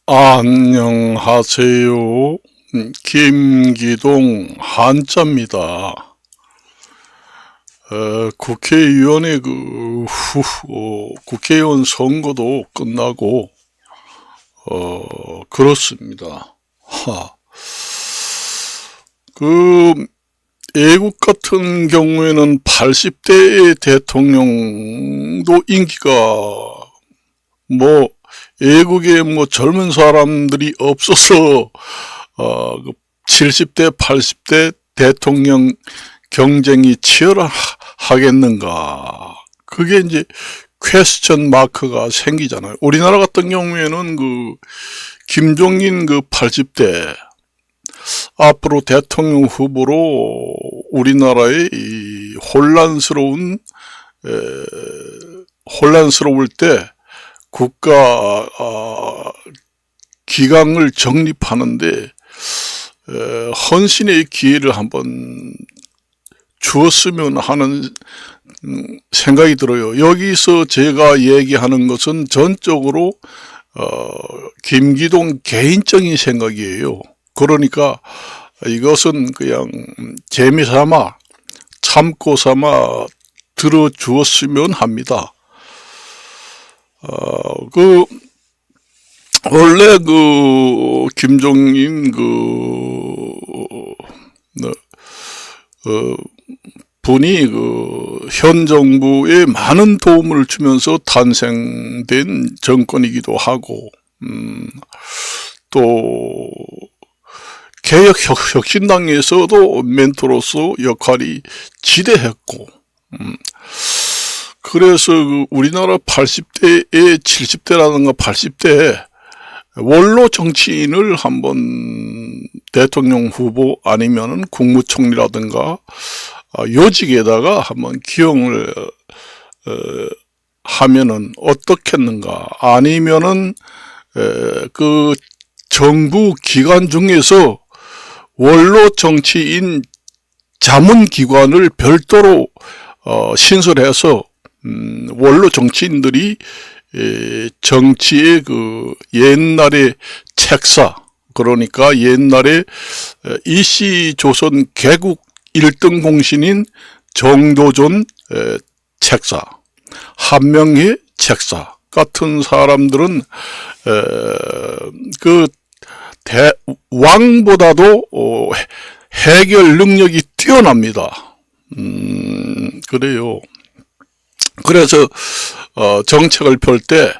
안녕하세요. 김기동 한자입니다. 국회의원의 국회의원 선거도 끝나고 그렇습니다. 애국 같은 경우에는 80대의 대통령도 인기가 애국에 젊은 사람들이 없어서 70대 80대 대통령 경쟁이 치열하겠는가, 그게 이제 퀘스천 마크가 생기잖아요. 우리나라 같은 경우에는 김종인 80대 앞으로 대통령 후보로 우리나라의 이 혼란스러울 때 국가 기강을 정립하는데 헌신의 기회를 한번 주었으면 하는 생각이 들어요. 여기서 제가 얘기하는 것은 전적으로 김기동 개인적인 생각이에요. 그러니까 이것은 그냥 재미삼아 참고삼아 들어주었으면 합니다. 원래 김종인 분이 현 정부에 많은 도움을 주면서 탄생된 정권이기도 하고, 또 개혁혁신당에서도 멘토로서 역할이 지대했고, 그래서 우리나라 80대에 70대라든가 80대 원로 정치인을 한번 대통령 후보 아니면은 국무총리라든가 요직에다가 한번 기용을 하면은 어떻겠는가, 아니면은 정부 기관 중에서 원로 정치인 자문기관을 별도로 신설해서 원로 정치인들이 정치의 옛날의 책사, 그러니까 옛날에 이씨조선 개국 1등 공신인 정도전 책사, 한명회 책사 같은 사람들은 왕보다도 해결 능력이 뛰어납니다. 그래요. 그래서 정책을 펼 때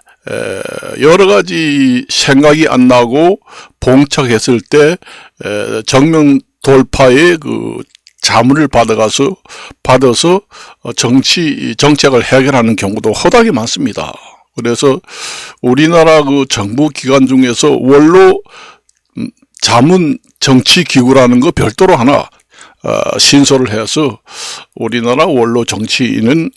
여러 가지 생각이 안 나고 봉착했을 때 정면 돌파의 자문을 받아서 정책을 해결하는 경우도 허다하게 많습니다. 그래서 우리나라 정부 기관 중에서 원로 자문 정치기구라는 거 별도로 하나 신설을 해서 우리나라 원로 정치인은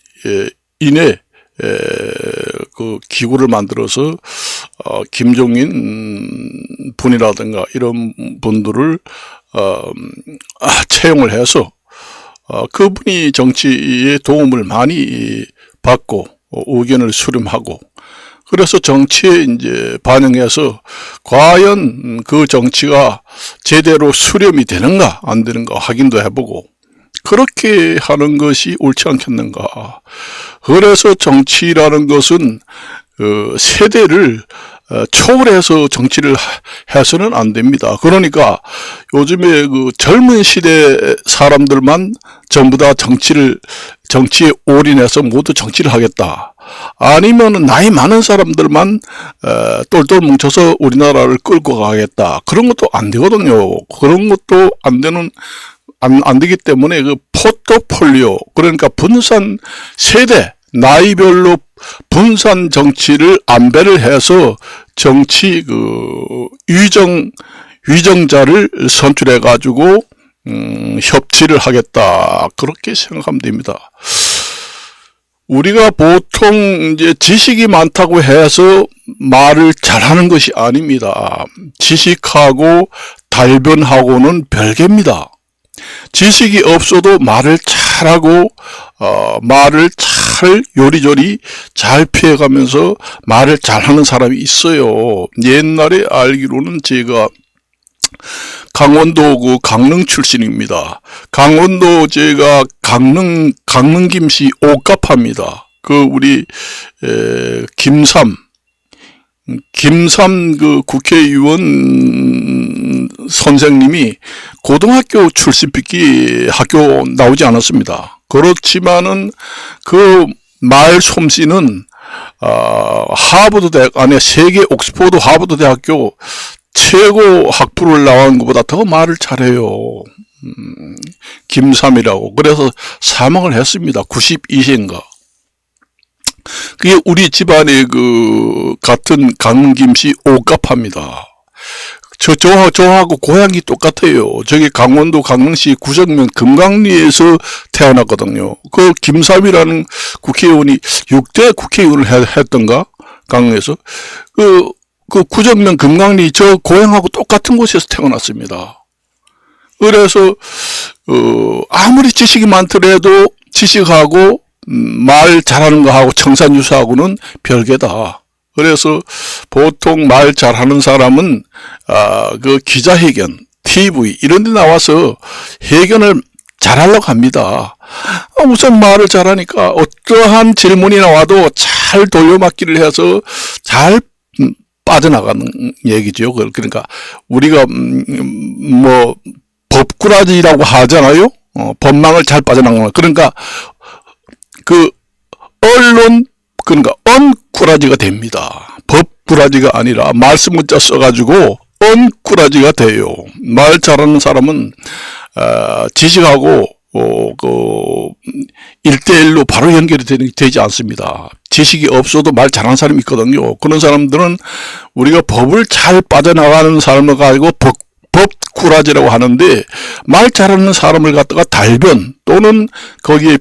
기구를 만들어서 김종인 분이라든가 이런 분들을 채용을 해서 그분이 정치에 도움을 많이 받고 의견을 수렴하고, 그래서 정치에 이제 반영해서 과연 그 정치가 제대로 수렴이 되는가 안 되는가 확인도 해보고, 그렇게 하는 것이 옳지 않겠는가. 그래서 정치라는 것은 세대를 초월해서 정치를 해서는 안 됩니다. 그러니까 요즘에 젊은 시대 사람들만 전부 다 정치에 올인해서 모두 정치를 하겠다, 아니면 나이 많은 사람들만 똘똘 뭉쳐서 우리나라를 끌고 가겠다, 그런 것도 안 되거든요. 그런 것도 안 되기 때문에 포트폴리오, 그러니까 분산 세대, 나이별로 분산 정치를 안배를 해서 정치 위정자를 선출해 가지고 협치를 하겠다, 그렇게 생각하면 됩니다. 우리가 보통 이제 지식이 많다고 해서 말을 잘하는 것이 아닙니다. 지식하고 달변하고는 별개입니다. 지식이 없어도 말을 잘하고 말을 잘 요리조리 잘 피해가면서 말을 잘하는 사람이 있어요. 옛날에 알기로는 제가 강원도 강릉 출신입니다. 강원도 제가 강릉 김씨 옥갑합니다. 우리 김삼 국회의원 선생님이 고등학교 출신밖에 학교 나오지 않았습니다. 그렇지만은 그 말 솜씨는 하버드 대학 안에 세계 옥스퍼드 하버드 대학교 최고 학부를 나온 것보다 더 말을 잘해요. 김삼이라고. 그래서 사망을 했습니다. 92세인가. 그게 우리 집안의 같은 강김씨 옥갑합니다. 저하고 고향이 똑같아요. 저기 강원도 강릉시 구정면 금강리에서 태어났거든요. 김삼이라는 국회의원이 6대 국회의원을 했던가? 강릉에서. 구정면 금강리 저 고향하고 똑같은 곳에서 태어났습니다. 그래서, 아무리 지식이 많더라도 지식하고, 말 잘하는 거하고 청산유사하고는 별개다. 그래서 보통 말 잘하는 사람은 기자회견, TV 이런 데 나와서 회견을 잘하려고 합니다. 우선 말을 잘하니까 어떠한 질문이 나와도 잘 돌려막기를 해서 잘 빠져나가는 얘기죠. 그러니까 우리가 법꾸라지라고 하잖아요. 법망을 잘 빠져나가는 거. 그러니까 그러니까 언꾸라지가 됩니다. 법꾸라지가 아니라 말씀 문자 써가지고 언꾸라지가 돼요. 말 잘하는 사람은 지식하고 1대1로 바로 연결이 되지 않습니다. 지식이 없어도 말 잘하는 사람이 있거든요. 그런 사람들은 우리가 법을 잘 빠져나가는 사람을 가지고 법꾸라지라고 하는데, 말 잘하는 사람을 갖다가 달변 또는 거기에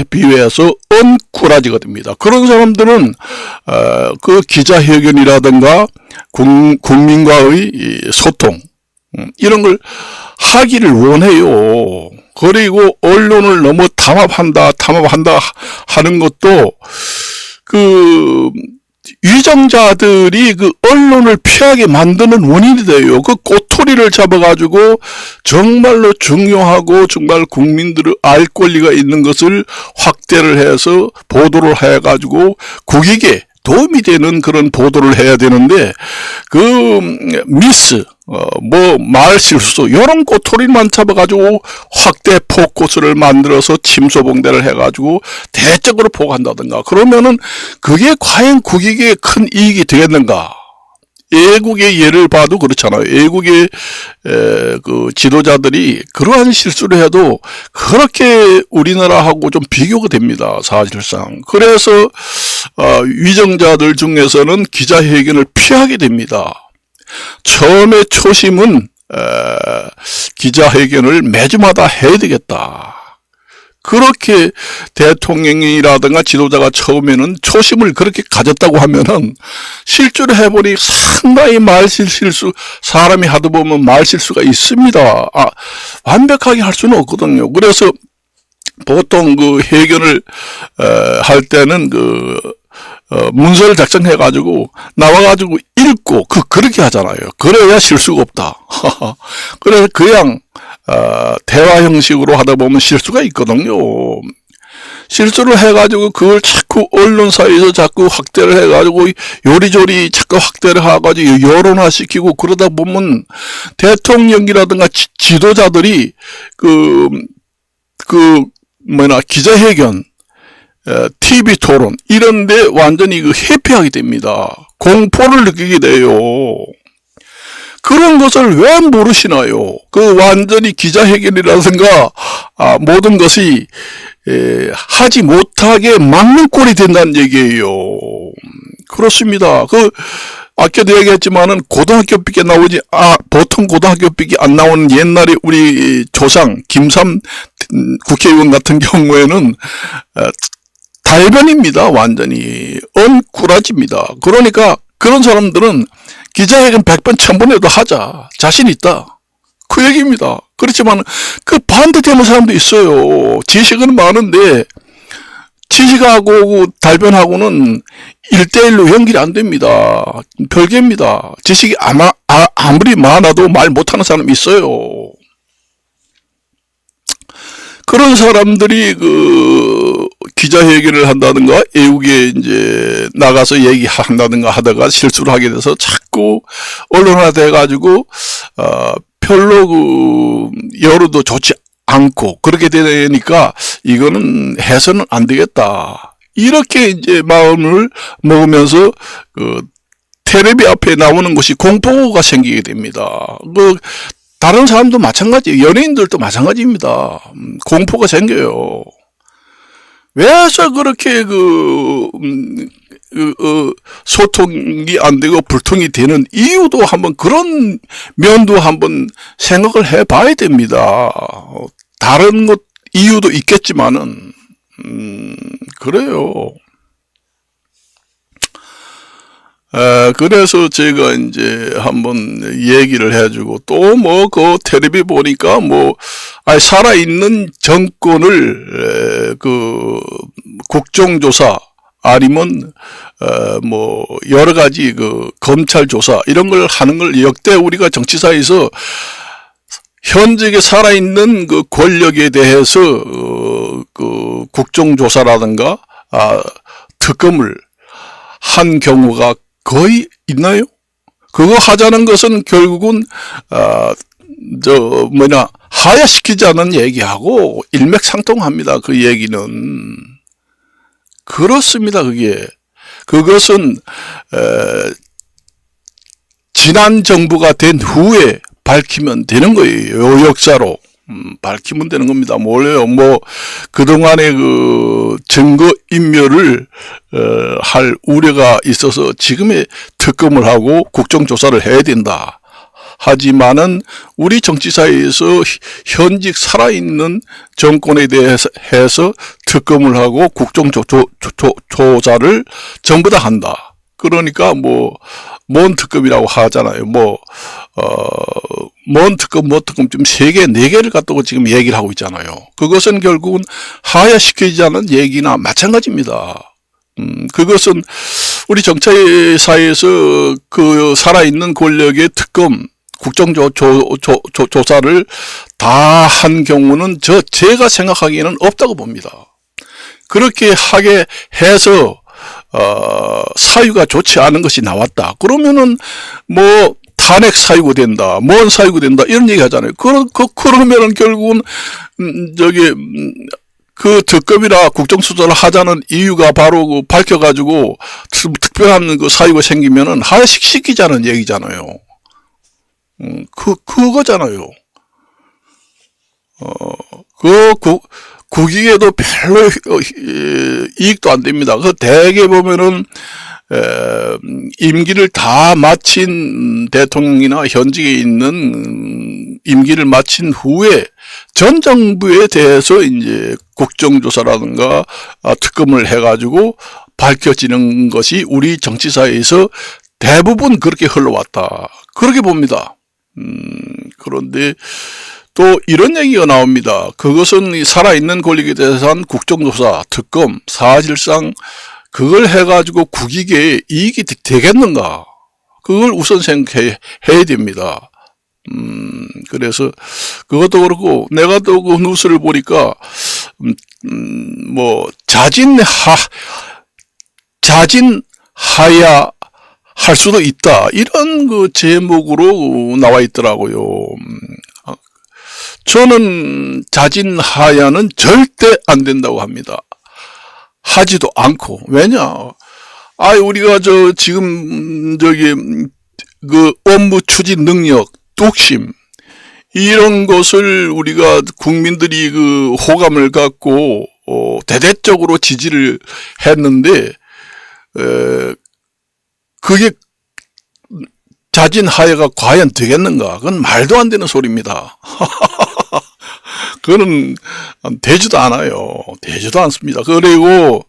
비유해서 언꾸라지가 됩니다. 그런 사람들은 기자회견이라든가 국민과의 소통 이런 걸 하기를 원해요. 그리고 언론을 너무 담합한다 하는 것도 위정자들이 언론을 피하게 만드는 원인이 돼요. 꼬투리를 잡아가지고 정말로 중요하고 정말 국민들의 알 권리가 있는 것을 확대를 해서 보도를 해가지고 국익에 도움이 되는 그런 보도를 해야 되는데, 미스, 말 실수, 이런 꼬투리만 잡아가지고 확대 포커스를 만들어서 침소봉대를 해가지고 대적으로 보고한다든가, 그러면은 그게 과연 국익에 큰 이익이 되겠는가? 외국의 예를 봐도 그렇잖아요. 외국의 지도자들이 그러한 실수를 해도 그렇게 우리나라하고 좀 비교가 됩니다. 사실상. 그래서 위정자들 중에서는 기자회견을 피하게 됩니다. 처음에 초심은 기자회견을 매주마다 해야 되겠다. 그렇게 대통령이라든가 지도자가 처음에는 초심을 그렇게 가졌다고 하면은 실제로 해보니 상당히 말실수, 사람이 하다 보면 말실수가 있습니다. 완벽하게 할 수는 없거든요. 그래서 보통 회견을 할 때는 문서를 작성해가지고 나와가지고 읽고 그렇게 하잖아요. 그래야 실수가 없다. 그래서 그냥 대화 형식으로 하다 보면 실수가 있거든요. 실수를 해가지고 그걸 자꾸 언론사에서 자꾸 확대를 해가지고 요리조리 자꾸 확대를 해가지고 여론화시키고 그러다 보면 대통령이라든가 지도자들이 기자회견, TV 토론 이런데 완전히 회피하게 됩니다. 공포를 느끼게 돼요. 그런 것을 왜 모르시나요? 완전히 기자회견이라든가 모든 것이 하지 못하게 막는 꼴이 된다는 얘기예요. 그렇습니다. 아까도 얘기했지만은 고등학교밖에 나오지, 보통 고등학교밖에 안 나오는 옛날에 우리 조상 김삼 국회의원 같은 경우에는 달변입니다. 완전히 언꾸라지입니다. 그러니까 그런 사람들은 기자회견 100번 1000번 해도 하자. 자신 있다. 그 얘기입니다. 그렇지만 그 반대되는 사람도 있어요. 지식은 많은데 지식하고 달변하고는 1대1로 연결이 안 됩니다. 별개입니다. 지식이 아무리 많아도 말 못하는 사람이 있어요. 그런 사람들이 기자회견을 한다든가 외국에 이제 나가서 얘기한다든가 하다가 실수를 하게 돼서 자꾸 언론화 돼가지고 별로 여론도 좋지 않고 그렇게 되니까 이거는 해서는 안 되겠다. 이렇게 이제 마음을 먹으면서 텔레비 앞에 나오는 것이 공포가 생기게 됩니다. 다른 사람도 마찬가지, 연예인들도 마찬가지입니다. 공포가 생겨요. 왜서 그렇게 소통이 안 되고 불통이 되는 이유도 한번 그런 면도 한번 생각을 해 봐야 됩니다. 다른 것 이유도 있겠지만은 그래요. 그래서 제가 이제 한번 얘기를 해주고 또 그 텔레비 보니까 살아있는 정권을 국정조사 아니면 여러 가지 검찰 조사 이런 걸 하는 걸 역대 우리가 정치사에서 현직에 살아있는 권력에 대해서 국정조사라든가 특검을 한 경우가 거의 있나요? 그거 하자는 것은 결국은 하야시키자는 얘기하고 일맥상통합니다. 그 얘기는 그렇습니다. 그것은 지난 정부가 된 후에 밝히면 되는 거예요. 역사로 밝히면 되는 겁니다. 몰라요. 그동안의 증거 인멸을 할 우려가 있어서 지금의 특검을 하고 국정조사를 해야 된다. 하지만은 우리 정치사회에서 현직 살아있는 정권에 대해서 해서 특검을 하고 국정조사를 전부 다 한다. 그러니까 뭔 특검이라고 하잖아요. 뭔 특검 지금 3개, 4개를 갖다가 지금 얘기를 하고 있잖아요. 그것은 결국은 하야시키자는 얘기나 마찬가지입니다. 그것은 우리 정치사회에서 살아있는 권력의 특검, 국정조사를 다 한 경우는 제가 생각하기에는 없다고 봅니다. 그렇게 하게 해서 사유가 좋지 않은 것이 나왔다. 그러면은 탄핵 사유가 된다, 뭔 사유가 된다 이런 얘기 하잖아요. 그러면은 결국은 특검이나 국정조사를 하자는 이유가 바로 밝혀가지고 특별한 사유가 생기면은 하야시키자는 얘기잖아요. 그거잖아요. 국익에도 별로 이익도 안 됩니다. 대개 보면은 임기를 다 마친 대통령이나 현직에 있는 임기를 마친 후에 전 정부에 대해서 이제 국정조사라든가 특검을 해가지고 밝혀지는 것이 우리 정치사회에서 대부분 그렇게 흘러왔다. 그렇게 봅니다. 그런데 또 이런 얘기가 나옵니다. 그것은 살아있는 권력에 대해서 한 국정조사, 특검, 사실상 그걸 해가지고 국익에 이익이 되겠는가? 그걸 우선 생각해야 됩니다. 그래서 그것도 그렇고 내가 또 그 뉴스를 보니까 자진하야 할 수도 있다. 이런 제목으로 나와 있더라고요. 저는 자진하야는 절대 안 된다고 합니다. 하지도 않고. 왜냐? 우리가 지금 업무 추진 능력, 뚝심, 이런 것을 우리가 국민들이 호감을 갖고, 대대적으로 지지를 했는데, 그게 자진하야가 과연 되겠는가? 그건 말도 안 되는 소리입니다. 그거는 되지도 않아요. 되지도 않습니다. 그리고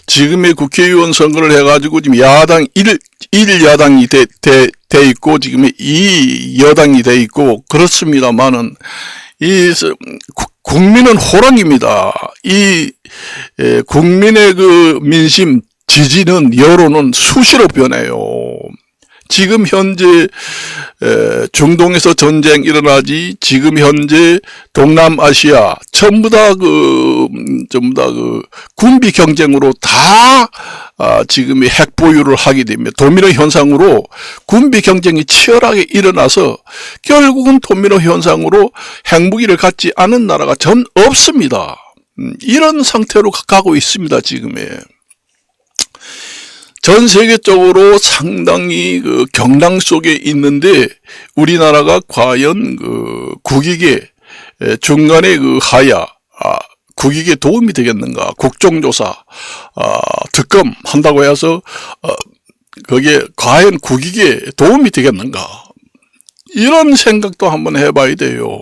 지금의 국회의원 선거를 해가지고 지금 야당 1야당이 돼 있고 지금 2여당이 돼 있고 그렇습니다만은 국민은 호랑입니다. 국민의 그 민심, 지지는, 여론은 수시로 변해요. 지금 현재 중동에서 전쟁 일어나지, 지금 현재 동남아시아 전부 다 그 군비 경쟁으로 다 지금 핵 보유를 하게 됩니다. 도미노 현상으로 군비 경쟁이 치열하게 일어나서 결국은 도미노 현상으로 핵무기를 갖지 않은 나라가 전 없습니다. 이런 상태로 가고 있습니다. 지금에. 전 세계적으로 상당히 그 경랑 속에 있는데 우리나라가 과연 그 국익에 중간에 그 하야 국익에 도움이 되겠는가? 국정조사 특검 한다고 해서 그게 과연 국익에 도움이 되겠는가? 이런 생각도 한번 해봐야 돼요.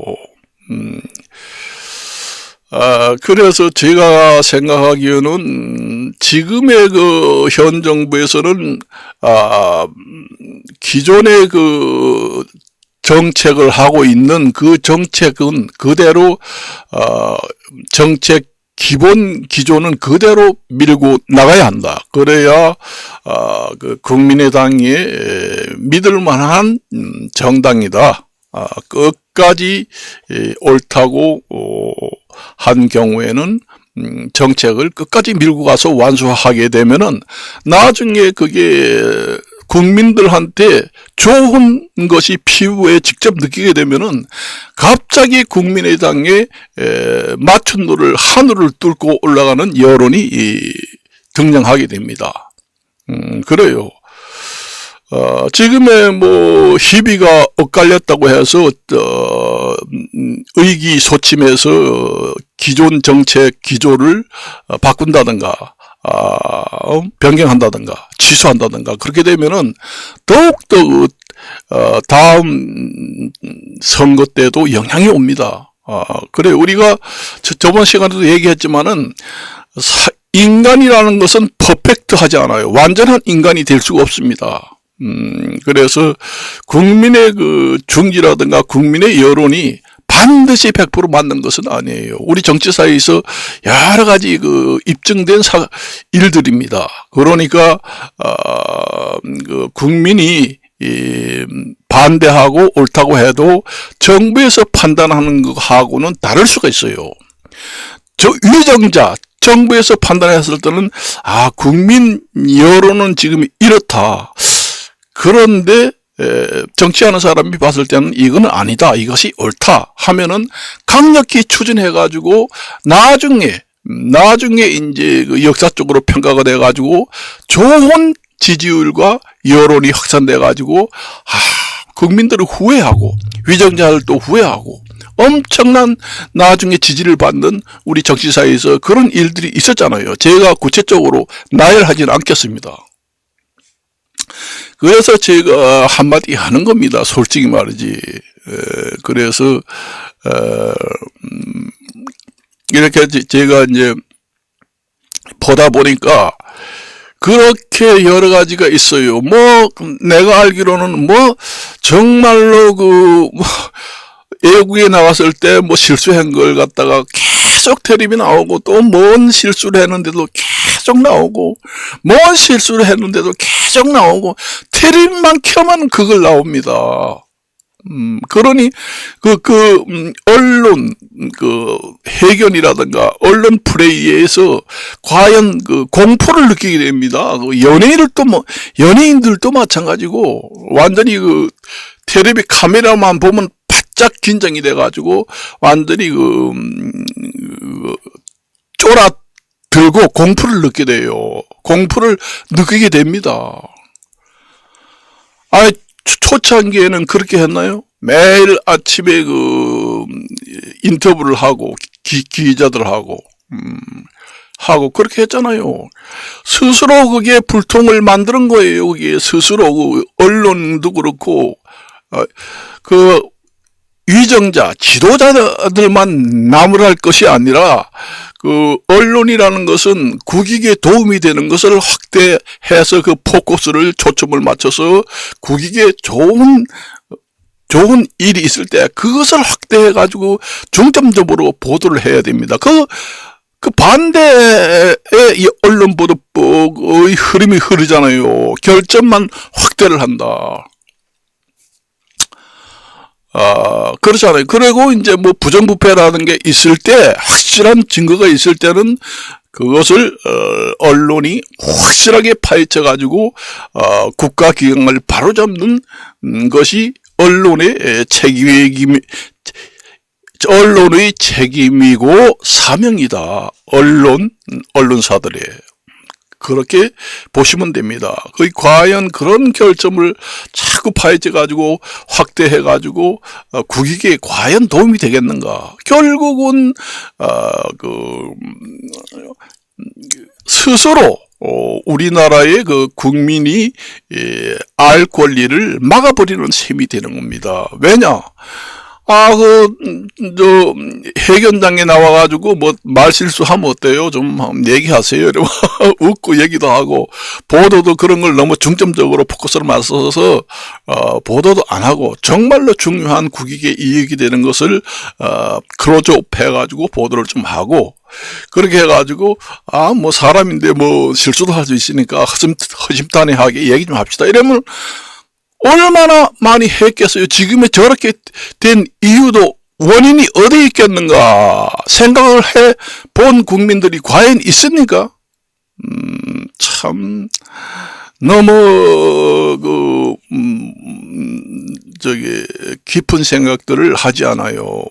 그래서 제가 생각하기에는 지금의 그 현 정부에서는 기존의 그 정책을 하고 있는 그 정책은 그대로 정책 기본 기조는 그대로 밀고 나가야 한다. 그래야 그 국민의당이 믿을 만한 정당이다. 끝까지 옳다고 한 경우에는 정책을 끝까지 밀고 가서 완수하게 되면은 나중에 그게 국민들한테 좋은 것이 피부에 직접 느끼게 되면은 갑자기 국민의당에 마춘노를 하늘을 뚫고 올라가는 여론이 등장하게 됩니다. 그래요. 지금의 뭐 희비가 엇갈렸다고 해서 의기소침해서 기존 정책 기조를 바꾼다든가 변경한다든가 취소한다든가 그렇게 되면은 더욱더 다음 선거 때도 영향이 옵니다. 그래 우리가 저번 시간에도 얘기했지만은 인간이라는 것은 퍼펙트하지 않아요. 완전한 인간이 될 수가 없습니다. 그래서 국민의 그 중지라든가 국민의 여론이 반드시 100% 맞는 것은 아니에요. 우리 정치사에서 여러 가지 그 입증된 일들입니다. 그러니까 그 국민이 반대하고 옳다고 해도 정부에서 판단하는 것하고는 다를 수가 있어요. 위정자 정부에서 판단했을 때는 국민 여론은 지금 이렇다. 그런데 정치하는 사람이 봤을 때는 이거는 아니다, 이것이 옳다 하면은 강력히 추진해가지고 나중에 이제 그 역사적으로 평가가 돼가지고 좋은 지지율과 여론이 확산돼가지고 국민들을 후회하고 위정자들도 후회하고 엄청난 나중에 지지를 받는 우리 정치사에서 그런 일들이 있었잖아요. 제가 구체적으로 나열하지는 않겠습니다. 그래서 제가 한마디 하는 겁니다. 솔직히 말이지. 그래서 이렇게 제가 이제 보다 보니까 그렇게 여러 가지가 있어요. 뭐 내가 알기로는 뭐 정말로 외국에 나갔을 때 뭐 실수한 걸 갖다가 계속 텔레비 나오고 또 뭔 실수를 했는데도 계속 나오고 뭔 실수를 했는데도 계속 나오고 텔레비만 켜면 그걸 나옵니다. 그러니 언론 해견이라든가 언론 플레이에서 과연 공포를 느끼게 됩니다. 연예인들도 마찬가지고 완전히 텔레비 카메라만 보면 바짝 긴장이 돼가지고 완전히 쫄아들고 공포를 느끼게 돼요. 공포를 느끼게 됩니다. 초창기에는 그렇게 했나요? 매일 아침에 인터뷰를 하고 기자들하고 그렇게 했잖아요. 스스로 그게 불통을 만드는 거예요. 그게 스스로 언론도 그렇고 위정자, 지도자들만 나무랄 것이 아니라 그 언론이라는 것은 국익에 도움이 되는 것을 확대해서 그 포커스를 초점을 맞춰서 국익에 좋은 일이 있을 때 그것을 확대해 가지고 중점적으로 보도를 해야 됩니다. 그 반대의 이 언론 보도법의 흐름이 흐르잖아요. 결점만 확대를 한다. 그렇잖아요. 그리고 이제 뭐 부정부패라는 게 있을 때, 확실한 증거가 있을 때는 그것을, 언론이 확실하게 파헤쳐 가지고, 국가기강을 바로잡는 것이 언론의 책임이고 사명이다. 언론사들의. 그렇게 보시면 됩니다. 과연 그런 결점을 자꾸 파헤쳐가지고 확대해가지고 국익에 과연 도움이 되겠는가? 결국은 스스로 우리나라의 그 국민이 알 권리를 막아버리는 셈이 되는 겁니다. 왜냐? 해견장에 나와가지고, 말실수하면 어때요? 좀 얘기하세요. 이러면 웃고 얘기도 하고, 보도도 그런 걸 너무 중점적으로 포커스를 맞춰서, 보도도 안 하고, 정말로 중요한 국익에 이익이 되는 것을, 클로즈업 해가지고 보도를 좀 하고, 그렇게 해가지고, 사람인데 실수도 할 수 있으니까 허심탄회하게 얘기 좀 합시다. 이러면, 얼마나 많이 했겠어요. 지금의 저렇게 된 이유도 원인이 어디에 있겠는가 생각을 해본 국민들이 과연 있습니까? 참 너무 깊은 생각들을 하지 않아요.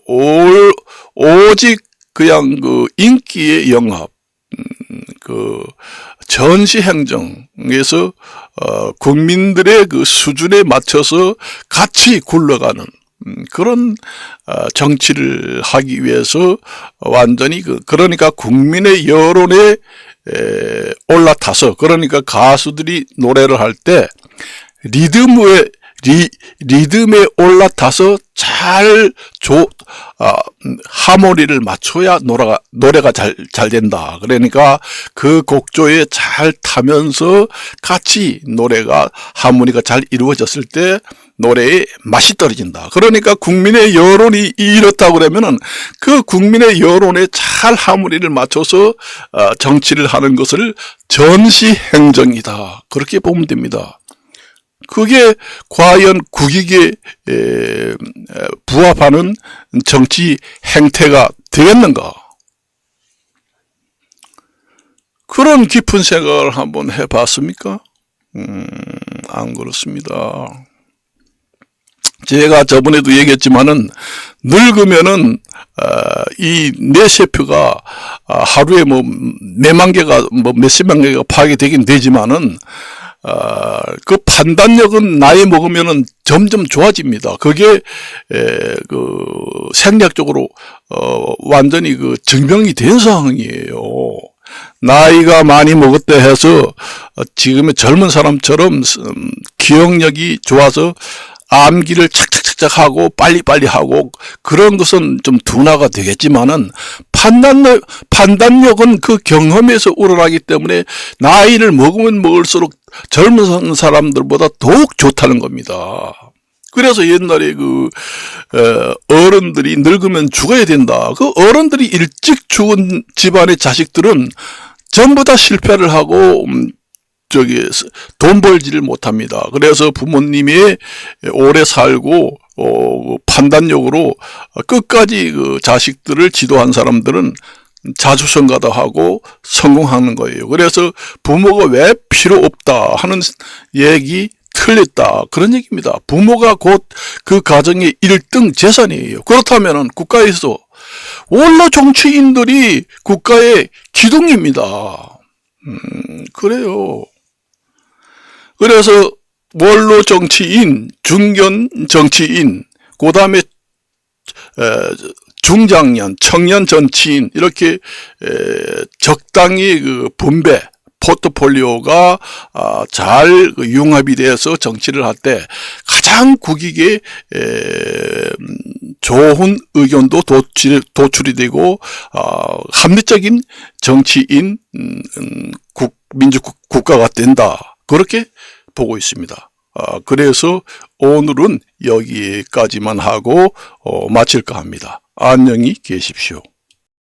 오직 그냥 인기의 영합, 전시행정에서 국민들의 그 수준에 맞춰서 같이 굴러가는 그런 정치를 하기 위해서 완전히 그러니까 국민의 여론에 올라타서, 그러니까 가수들이 노래를 할 때 리듬에 올라타서 잘 하모니를 맞춰야 노래가 잘 된다. 그러니까 그 곡조에 잘 타면서 같이 하모니가 잘 이루어졌을 때 노래의 맛이 떨어진다. 그러니까 국민의 여론이 이렇다고 그러면은 그 국민의 여론에 잘 하모니를 맞춰서 정치를 하는 것을 전시행정이다. 그렇게 보면 됩니다. 그게 과연 국익에 부합하는 정치 행태가 되겠는가? 그런 깊은 생각을 한번 해봤습니까? 안 그렇습니다. 제가 저번에도 얘기했지만은 늙으면은 이 뇌세포가 하루에 몇만 개가 몇십만 개가 파괴되긴 되지만은 그 판단력은 나이 먹으면은 점점 좋아집니다. 그게 생략적으로 완전히 증명이 된 상황이에요. 나이가 많이 먹었다 해서 지금의 젊은 사람처럼 기억력이 좋아서 암기를 착착착착 하고 빨리빨리 하고 그런 것은 좀 둔화가 되겠지만은 판단력은 그 경험에서 우러나기 때문에 나이를 먹으면 먹을수록 젊은 사람들보다 더욱 좋다는 겁니다. 그래서 옛날에 어른들이 늙으면 죽어야 된다. 그 어른들이 일찍 죽은 집안의 자식들은 전부 다 실패를 하고 돈 벌지를 못합니다. 그래서 부모님이 오래 살고 판단력으로 끝까지 자식들을 지도한 사람들은 자수성가도 하고 성공하는 거예요. 그래서 부모가 왜 필요 없다 하는 얘기 틀렸다. 그런 얘기입니다. 부모가 곧 그 가정의 1등 재산이에요. 그렇다면 국가에서 원로 정치인들이 국가의 기둥입니다. 그래요. 그래서 원로 정치인, 중견 정치인, 그 다음에 중장년, 청년 정치인 이렇게 적당히 포트폴리오가 잘 융합이 돼서 정치를 할 때 가장 국익에 좋은 의견도 도출이 되고 합리적인 정치인 민주 국가가 된다. 그렇게 보고 있습니다. 그래서 오늘은 여기까지만 하고 마칠까 합니다. 안녕히 계십시오.